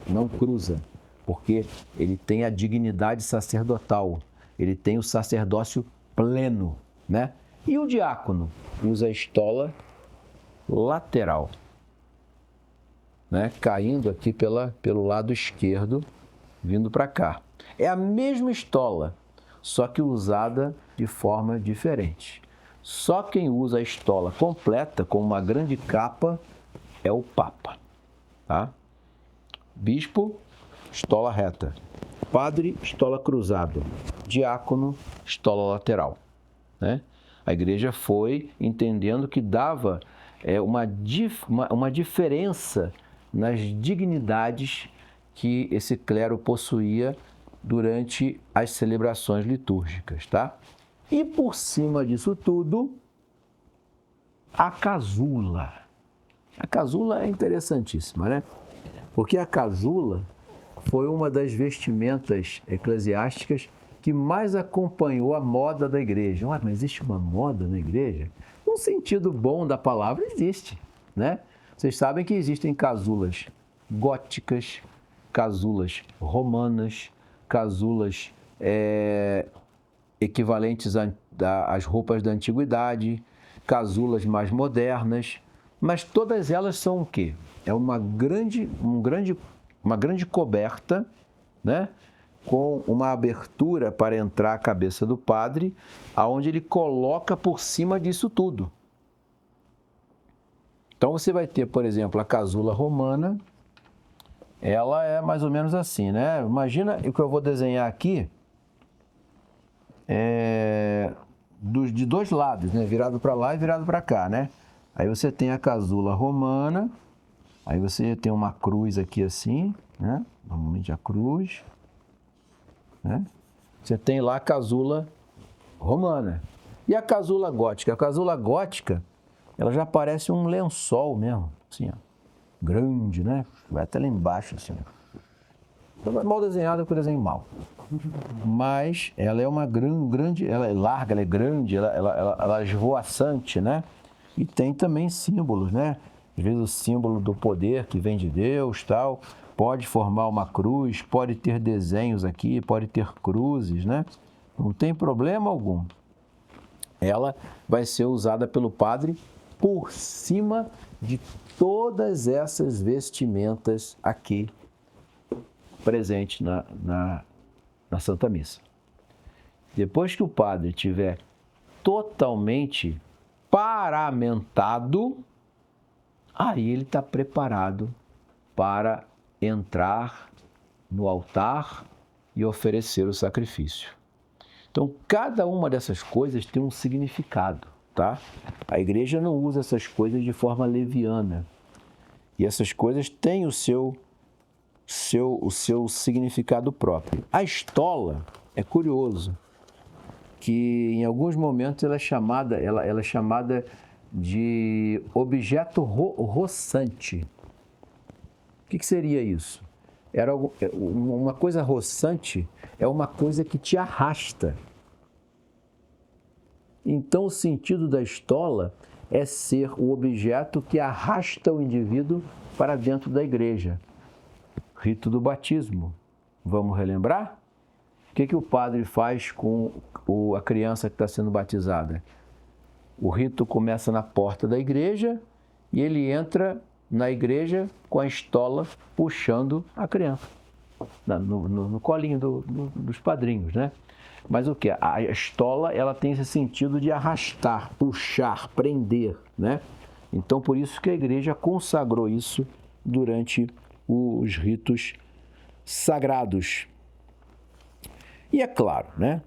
não cruza, porque ele tem a dignidade sacerdotal, ele tem o sacerdócio pleno, né? E o diácono usa a estola lateral. né? Caindo aqui pelo lado esquerdo, vindo para cá. É a mesma estola, só que usada de forma diferente. Só quem usa a estola completa, com uma grande capa, é o Papa. Tá? Bispo, estola reta. Padre, estola cruzada. Diácono, estola lateral. Né? A igreja foi entendendo que dava uma diferença nas dignidades que esse clero possuía durante as celebrações litúrgicas, tá? E por cima disso tudo, a casula. A casula é interessantíssima, né? Porque a casula foi uma das vestimentas eclesiásticas que mais acompanhou a moda da igreja. Ué, mas existe uma moda na igreja? No sentido bom da palavra, existe, né? Vocês sabem que existem casulas góticas, casulas romanas, casulas equivalentes às roupas da antiguidade, casulas mais modernas, mas todas elas são o quê? É uma grande coberta, né? Com uma abertura para entrar a cabeça do padre, aonde ele coloca por cima disso tudo. Então você vai ter, por exemplo, a casula romana, ela é mais ou menos assim, né? Imagina o que eu vou desenhar aqui, de dois lados, né? Virado para lá e virado para cá, né? Aí você tem a casula romana, aí você tem uma cruz aqui assim, né? Normalmente a cruz, né? Você tem lá a casula romana. E a casula gótica? A casula gótica, ela já parece um lençol mesmo, assim, ó, grande, né? Vai até lá embaixo, assim. Mal desenhada, eu desenho mal. Mas ela é uma grande, ela é larga, ela é grande, ela é esvoaçante, né? E tem também símbolos, né? Às vezes o símbolo do poder que vem de Deus, tal, pode formar uma cruz, pode ter desenhos aqui, pode ter cruzes, né? Não tem problema algum. Ela vai ser usada pelo padre por cima de todas essas vestimentas aqui presentes na Santa Missa. Depois que o padre tiver totalmente paramentado, aí ele está preparado para entrar no altar e oferecer o sacrifício. Então, cada uma dessas coisas tem um significado, tá? A igreja não usa essas coisas de forma leviana. E essas coisas têm o seu significado próprio. A estola, é curioso, que em alguns momentos ela é chamada de objeto roçante. O que seria isso? Uma coisa roçante é uma coisa que te arrasta. Então, o sentido da estola é ser o objeto que arrasta o indivíduo para dentro da igreja. Rito do batismo. Vamos relembrar? O que o padre faz com a criança que está sendo batizada? O rito começa na porta da igreja e ele entra na igreja com a estola puxando a criança, no colinho dos padrinhos, né? Mas o que? A estola, ela tem esse sentido de arrastar, puxar, prender, né? Então, por isso que a igreja consagrou isso durante os ritos sagrados. E é claro, né?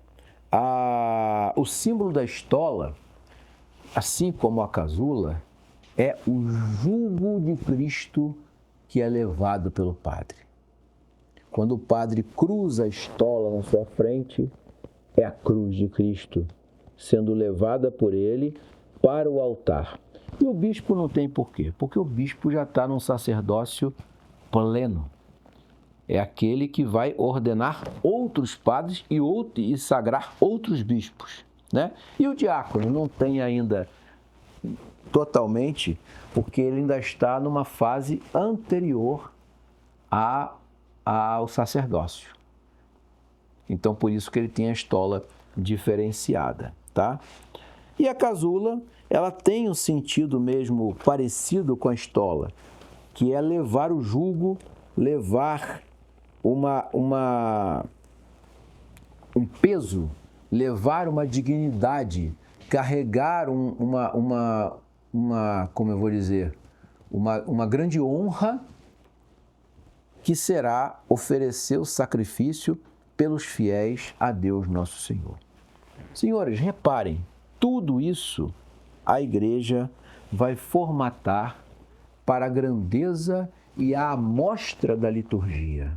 O símbolo da estola, assim como a casula, é o jugo de Cristo que é levado pelo padre. Quando o padre cruza a estola na sua frente, é a cruz de Cristo sendo levada por ele para o altar. E o bispo não tem porquê, porque o bispo já está num sacerdócio pleno. É aquele que vai ordenar outros padres e sagrar outros bispos, né? E o diácono não tem ainda totalmente, porque ele ainda está numa fase anterior ao sacerdócio. Então, por isso que ele tem a estola diferenciada, tá? E a casula, ela tem um sentido mesmo parecido com a estola, que é levar o jugo, levar um peso, levar uma dignidade, carregar como eu vou dizer, uma grande honra, que será oferecer o sacrifício pelos fiéis a Deus nosso Senhor. Senhores, reparem, tudo isso a igreja vai formatar para a grandeza e a amostra da liturgia.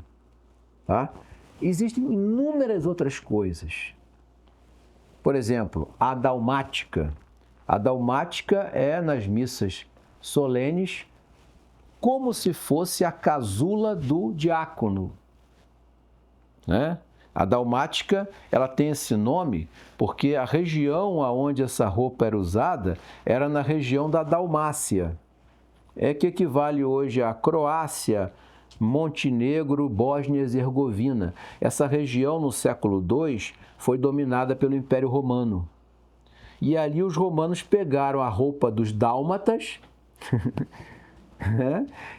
Tá? Existem inúmeras outras coisas. Por exemplo, a dalmática. A dalmática é nas missas solenes como se fosse a casula do diácono, né? A dalmática, ela tem esse nome porque a região onde essa roupa era usada era na região da Dalmácia, que equivale hoje à Croácia, Montenegro, Bósnia e Herzegovina. Essa região, no século II, foi dominada pelo Império Romano. E ali os romanos pegaram a roupa dos dálmatas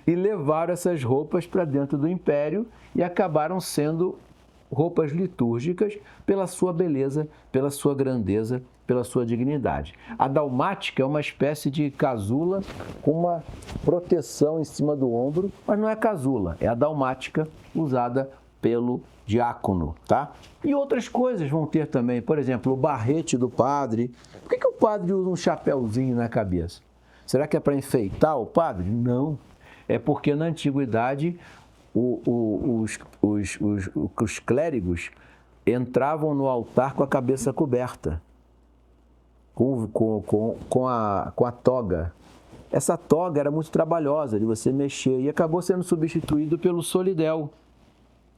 e levaram essas roupas para dentro do Império e acabaram sendo roupas litúrgicas pela sua beleza, pela sua grandeza, pela sua dignidade. A dalmática é uma espécie de casula com uma proteção em cima do ombro, mas não é casula, é a dalmática usada pelo diácono, tá? E outras coisas vão ter também, por exemplo, o barrete do padre. Por que o padre usa um chapéuzinho na cabeça? Será que é para enfeitar o padre? Não. É porque na antiguidade os clérigos entravam no altar com a cabeça coberta, com a toga. Essa toga era muito trabalhosa de você mexer e acabou sendo substituído pelo solidel.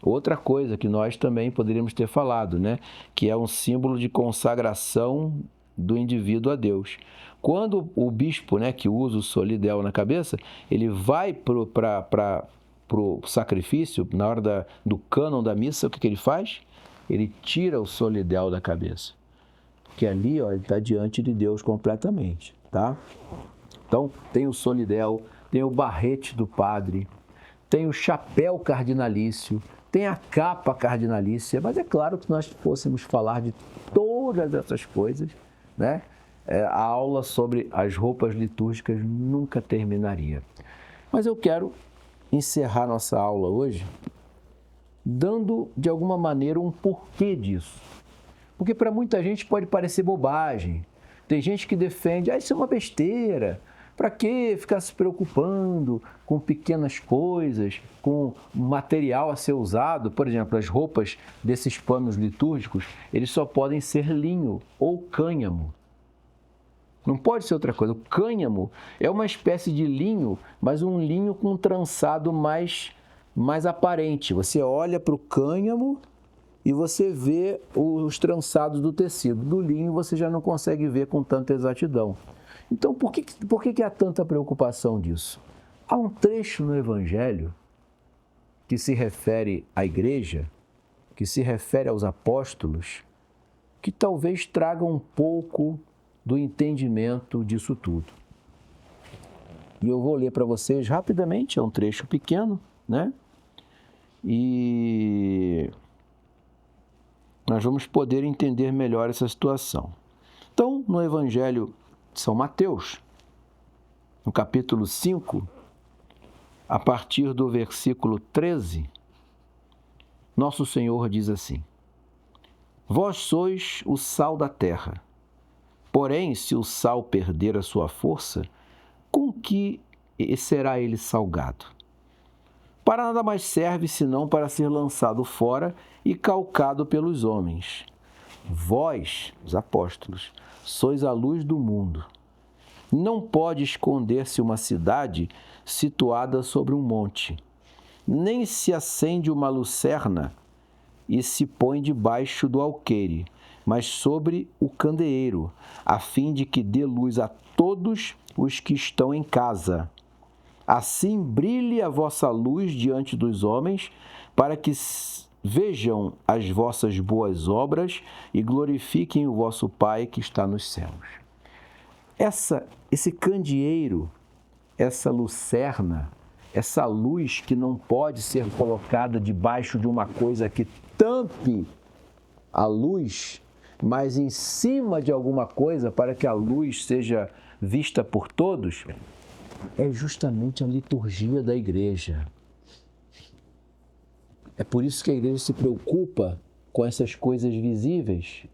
Outra coisa que nós também poderíamos ter falado, né? Que é um símbolo de consagração do indivíduo a Deus. Quando o bispo, né, que usa o solidel na cabeça, ele vai para o sacrifício, na hora do cânon da missa, o que ele faz? Ele tira o solidel da cabeça. Porque ali, ó, ele está diante de Deus completamente, tá? Então, tem o solidel, tem o barrete do padre, tem o chapéu cardinalício, tem a capa cardinalícia, mas é claro que nós fôssemos falar de todas essas coisas, né? A aula sobre as roupas litúrgicas nunca terminaria. Mas eu quero encerrar nossa aula hoje dando, de alguma maneira, um porquê disso. Porque para muita gente pode parecer bobagem. Tem gente que defende, isso é uma besteira. Para que ficar se preocupando com pequenas coisas, com material a ser usado? Por exemplo, as roupas desses panos litúrgicos, eles só podem ser linho ou cânhamo. Não pode ser outra coisa. O cânhamo é uma espécie de linho, mas um linho com um trançado mais aparente. Você olha para o cânhamo e você vê os trançados do tecido. Do linho você já não consegue ver com tanta exatidão. Então, por que há tanta preocupação disso? Há um trecho no Evangelho que se refere à igreja, que se refere aos apóstolos, que talvez traga um pouco do entendimento disso tudo. E eu vou ler para vocês rapidamente, é um trecho pequeno, né? E nós vamos poder entender melhor essa situação. Então, no Evangelho de São Mateus, no capítulo 5, a partir do versículo 13, Nosso Senhor diz assim: Vós sois o sal da terra. Porém, se o sal perder a sua força, com que será ele salgado? Para nada mais serve senão para ser lançado fora e calcado pelos homens. Vós, os apóstolos, sois a luz do mundo. Não pode esconder-se uma cidade situada sobre um monte, nem se acende uma lucerna e se põe debaixo do alqueire, mas sobre o candeeiro, a fim de que dê luz a todos os que estão em casa. Assim brilhe a vossa luz diante dos homens, para que vejam as vossas boas obras e glorifiquem o vosso Pai que está nos céus. Esse candeeiro, essa lucerna, essa luz que não pode ser colocada debaixo de uma coisa que tampe a luz, mas em cima de alguma coisa para que a luz seja vista por todos, é justamente a liturgia da igreja. É por isso que a igreja se preocupa com essas coisas visíveis,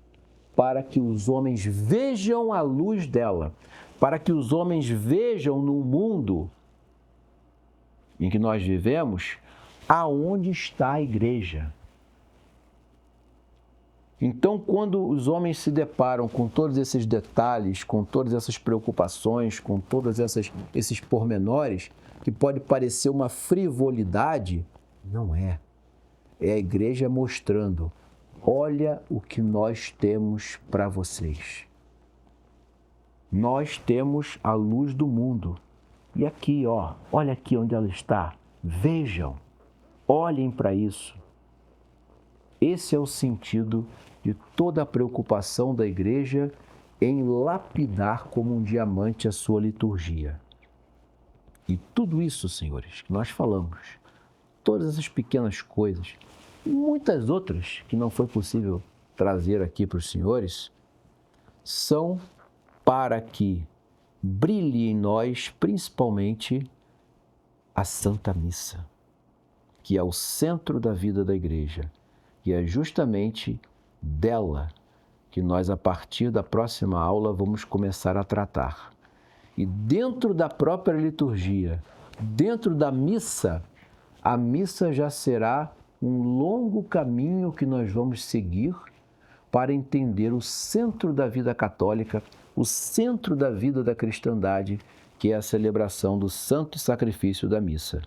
para que os homens vejam a luz dela, para que os homens vejam no mundo em que nós vivemos, aonde está a igreja. Então, quando os homens se deparam com todos esses detalhes, com todas essas preocupações, com todos esses pormenores, que pode parecer uma frivolidade, não é. É a igreja mostrando: olha o que nós temos para vocês. Nós temos a luz do mundo. E aqui, ó, olha aqui onde ela está. Vejam, olhem para isso. Esse é o sentido de toda a preocupação da igreja em lapidar como um diamante a sua liturgia. E tudo isso, senhores, que nós falamos, todas essas pequenas coisas, e muitas outras que não foi possível trazer aqui para os senhores, são para que brilhe em nós, principalmente, a Santa Missa, que é o centro da vida da igreja. E é justamente dela que nós, a partir da próxima aula, vamos começar a tratar. E dentro da própria liturgia, dentro da missa, a missa já será um longo caminho que nós vamos seguir para entender o centro da vida católica, o centro da vida da cristandade, que é a celebração do santo sacrifício da missa.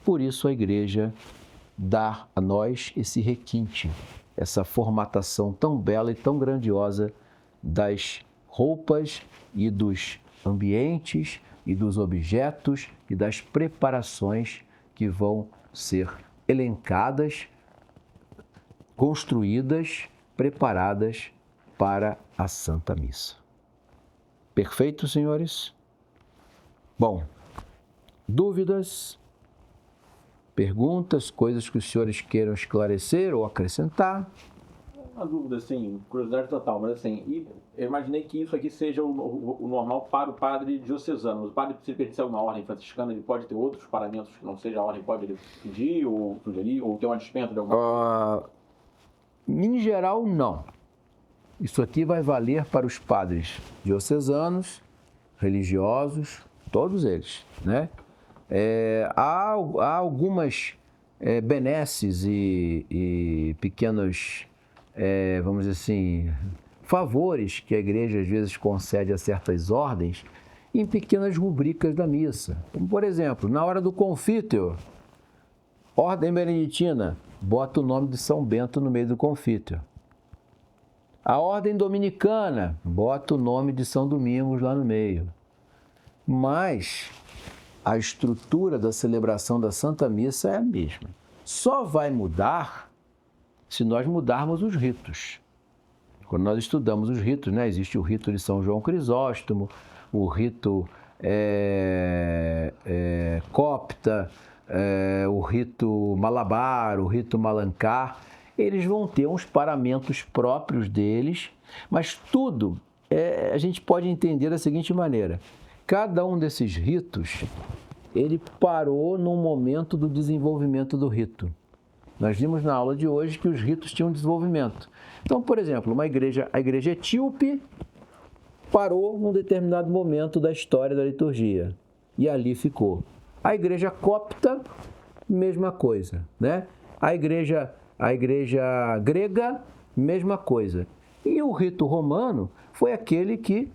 Por isso a igreja dá a nós esse requinte, essa formatação tão bela e tão grandiosa das roupas e dos ambientes e dos objetos e das preparações que vão ser elencadas, construídas, preparadas para a Santa Missa. Perfeito, senhores? Bom, dúvidas, perguntas, coisas que os senhores queiram esclarecer ou acrescentar? Uma dúvida, assim, curiosidade total, mas assim, eu imaginei que isso aqui seja o normal para o padre diocesano. O padre, se pertencer a uma ordem franciscana, ele pode ter outros paramentos que não seja a ordem, pode ele pedir ou sugerir, ou ter uma dispensa de alguma coisa? Em geral, não. Isso aqui vai valer para os padres diocesanos, religiosos, todos eles, né? Há algumas benesses e pequenos, vamos dizer assim, favores que a igreja às vezes concede a certas ordens em pequenas rubricas da missa. Como, por exemplo, na hora do confíteo, ordem beneditina, bota o nome de São Bento no meio do confíteo. A ordem dominicana, bota o nome de São Domingos lá no meio. Mas a estrutura da celebração da Santa Missa é a mesma. Só vai mudar se nós mudarmos os ritos. Quando nós estudamos os ritos, né? Existe o rito de São João Crisóstomo, o rito copta, o rito malabar, o rito malancar. Eles vão ter uns paramentos próprios deles, mas tudo a gente pode entender da seguinte maneira: cada um desses ritos, ele parou num momento do desenvolvimento do rito. Nós vimos na aula de hoje que os ritos tinham desenvolvimento. Então, por exemplo, a igreja etíope parou num determinado momento da história da liturgia e ali ficou. A igreja copta, mesma coisa, né? A igreja grega, mesma coisa. E o rito romano foi aquele que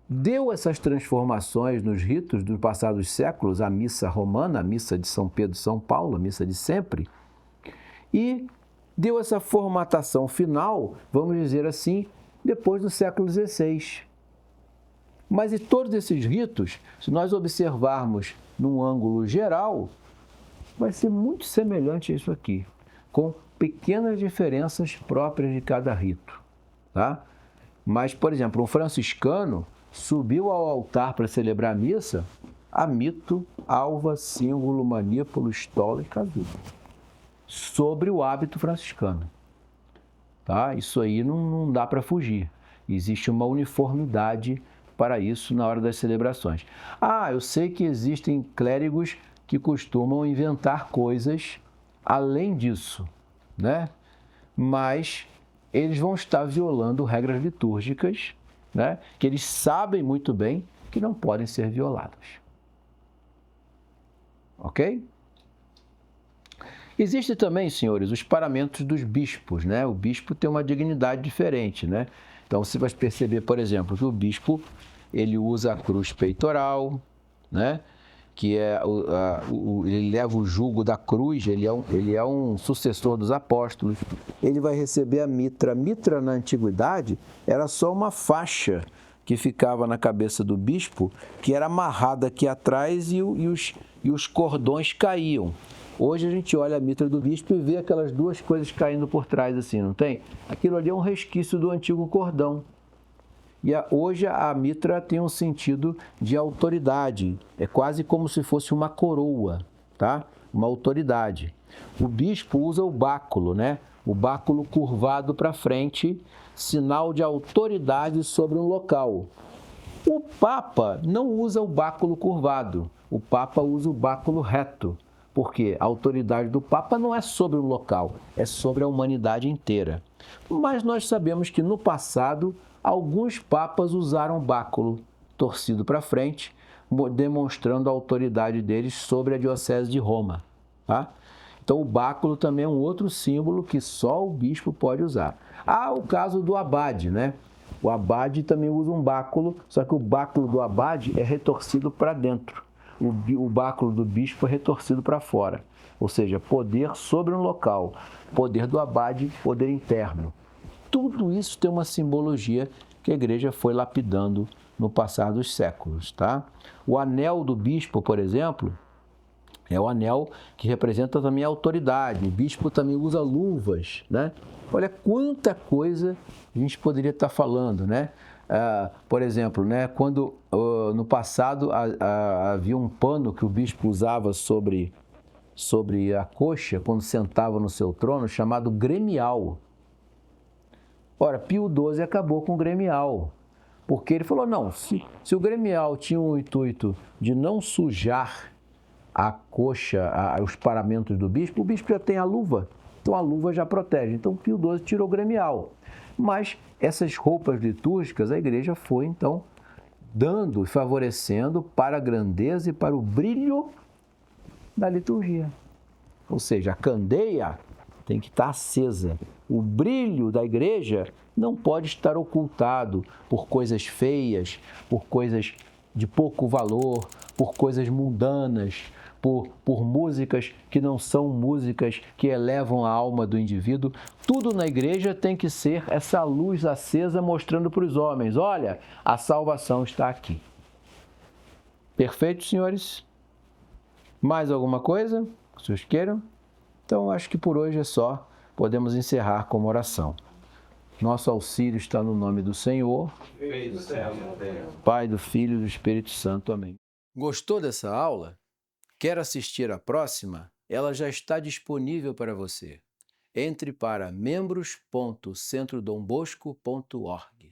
deu essas transformações nos ritos dos passados séculos, a missa romana, a missa de São Pedro e São Paulo, a missa de sempre, e deu essa formatação final, vamos dizer assim, depois do século XVI. Mas e todos esses ritos, se nós observarmos num ângulo geral, vai ser muito semelhante a isso aqui, com pequenas diferenças próprias de cada rito, tá? Mas, por exemplo, um franciscano subiu ao altar para celebrar a missa, amito, alva, símbolo, manípulo, estola e casulo. Sobre o hábito franciscano. Tá? Isso aí não dá para fugir. Existe uma uniformidade para isso na hora das celebrações. Eu sei que existem clérigos que costumam inventar coisas além disso, né? Mas eles vão estar violando regras litúrgicas, né? Que eles sabem muito bem que não podem ser violadas. Ok? Existem também, senhores, os paramentos dos bispos, né? O bispo tem uma dignidade diferente, né? Então, você vai perceber, por exemplo, que o bispo, ele usa a cruz peitoral, né? Que é ele leva o jugo da cruz, ele é um sucessor dos apóstolos. Ele vai receber a mitra. A mitra, na antiguidade, era só uma faixa que ficava na cabeça do bispo, que era amarrada aqui atrás e os cordões caíam. Hoje a gente olha a mitra do bispo e vê aquelas duas coisas caindo por trás assim, não tem? Aquilo ali é um resquício do antigo cordão. E hoje a mitra tem um sentido de autoridade, é quase como se fosse uma coroa, tá? Uma autoridade. O bispo usa o báculo, né? O báculo curvado para frente, sinal de autoridade sobre um local. O Papa não usa o báculo curvado, o Papa usa o báculo reto, porque a autoridade do Papa não é sobre um local, é sobre a humanidade inteira. Mas nós sabemos que no passado, alguns papas usaram báculo torcido para frente, demonstrando a autoridade deles sobre a diocese de Roma. Tá? Então, o báculo também é um outro símbolo que só o bispo pode usar. O caso do abade, né? O abade também usa um báculo, só que o báculo do abade é retorcido para dentro. O báculo do bispo é retorcido para fora. Ou seja, poder sobre um local. Poder do abade, poder interno. Tudo isso tem uma simbologia que a igreja foi lapidando no passar dos séculos, tá? O anel do bispo, por exemplo, é o anel que representa também a autoridade. O bispo também usa luvas, né? Olha quanta coisa a gente poderia estar falando, né? Por exemplo, né, quando no passado havia um pano que o bispo usava sobre a coxa, quando sentava no seu trono, chamado gremial. Ora, Pio XII acabou com o gremial, porque ele falou, não, se o gremial tinha o intuito de não sujar a coxa, os paramentos do bispo, o bispo já tem a luva, então a luva já protege. Então Pio XII tirou o gremial. Mas essas roupas litúrgicas a igreja foi, então, dando e favorecendo para a grandeza e para o brilho da liturgia. Ou seja, a candeia tem que estar acesa. O brilho da igreja não pode estar ocultado por coisas feias, por coisas de pouco valor, por coisas mundanas, por músicas que não são músicas que elevam a alma do indivíduo. Tudo na igreja tem que ser essa luz acesa mostrando para os homens, olha, a salvação está aqui. Perfeito, senhores? Mais alguma coisa que vocês queiram? Então, acho que por hoje é só. Podemos encerrar com uma oração. Nosso auxílio está no nome do Senhor, Pai, do Filho e do Espírito Santo. Amém. Gostou dessa aula? Quer assistir à próxima? Ela já está disponível para você. Entre para membros.centrodombosco.org.